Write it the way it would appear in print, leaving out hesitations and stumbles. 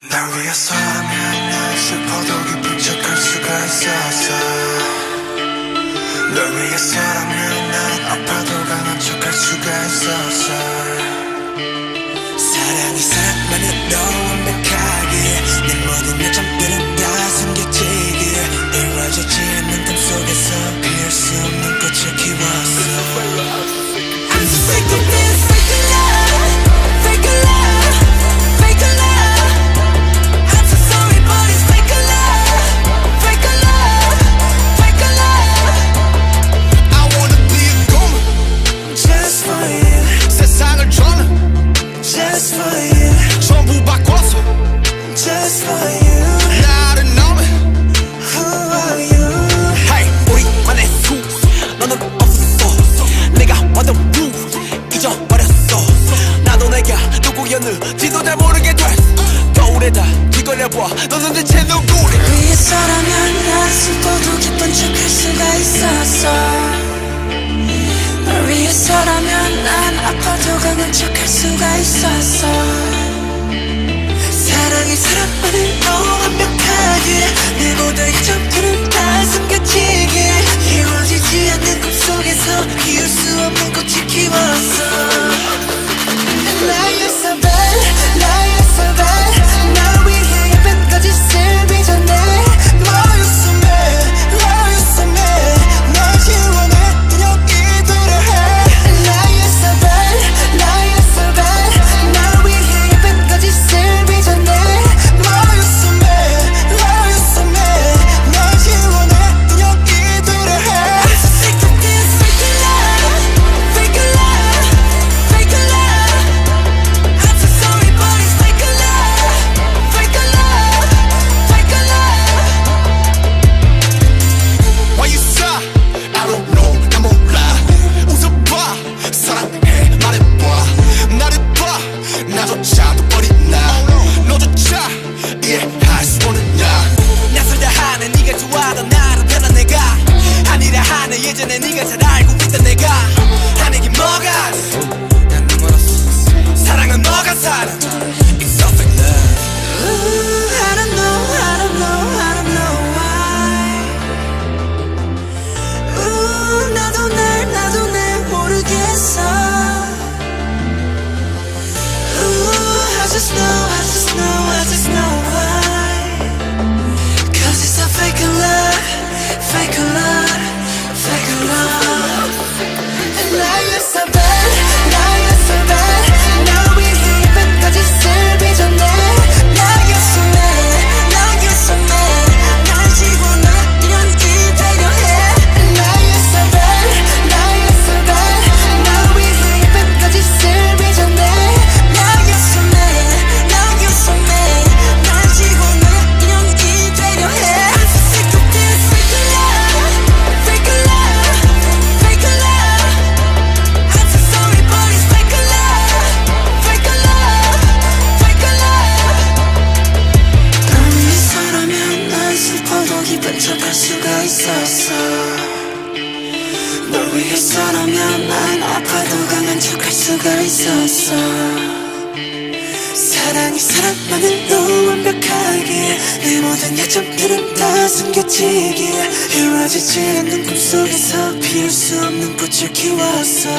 날 위해서라면 난 슬퍼도 기쁜 척할 수가 있었어. 널 위해서라면 난 아파도 강한 척할 수가 있었어. 사랑이 사랑만으로 완벽하게 내 모든 요점들은 다 숨겨지게 이루어지지 않는 꿈 속에서 피울 수 없는 꽃을 키웠어. I'm so sick of this fake love, fake love, fake love. I'm so sorry but it's fake love, fake love, fake love. I wanna be a goon Just for you, 세상을 저는 just for you, 전부 바꿔서 just for you. 나를 너는 Who are you? Hey 우리만의 수 너는 없었어. 내가 완전 루 잊어버렸어. 나도 내가 누구였는지도 잘 모르게 됐어. 거울에다 뒤걸려봐 너는 대체 누구래. 위해서라면 난 슬퍼도 기쁜 척할 수가 있었어. 널 위해서라면 난 아파도 강한 척할 수가 있었어. 사랑이 사랑만으로 완벽하게 내 모든 이점들은 다 숨겨지게 이루어지지 않는 꿈속에서 피울 수 없는 꽃을 키웠어. 나였어 bad, 나였어 bad. 날 위해 예쁜까지 슬비 전에 너였어 mad, 너였어 mad. 널 지원했던 여기들을 해. 나였어 bad, 나였어 bad. 날 위해 예쁜까지 슬비 전에 너였어 mad, 너였어 mad. 널 지원했던 여기들을 해. I'm so sick of this fake love, fake love, fake love. I'm so sorry but it's fake love, fake love, fake love. Why you sigh? I don't know 나 몰라. 웃어봐 사랑해 말해봐. 나를 봐 나조차도 버린 나 너조차 이해할 수 없느냐. 낯설다 하는 네가 좋아하던 나를 변한 내가 아니라 하는 예전에 네가 잘 알고 있던 내가 하는 게 뭐가 난네 멀었어. 사랑은 너가 살아 It's so fake love. Ooh, I don't know, I don't know, I don't know why. Ooh, 나도 날 모르겠어. Ooh, I just know, I just know, I just know why. 'Cause it's a fake love, fake love, fake love. 나였어 bad, 나였어 bad. 날 위해 예쁜까지 슬비 전에 나였어 mad, 나였어 mad. 날 지워놨던 기대려 해. 나였어 bad, 나였어 bad. 날 위해 예쁜까지 슬비 전에 나였어 mad, 나였어 mad. 날 지워놨던 기대려 해. I'm so sick of this fake love, fake love, fake love. I'm so sorry but it's fake love, fake love, fake love. 널 위해서라면 난 슬퍼도 기쁜 척할 수가 있었어. 널 위해서라면 난 아파도 강한 척할 수가 있었어. 사랑이 사랑만으로 완벽하게 내 모든 약점들은 다 숨겨지게 이루어지지 않는 꿈속에서 피울 수 없는 꽃을 키웠어.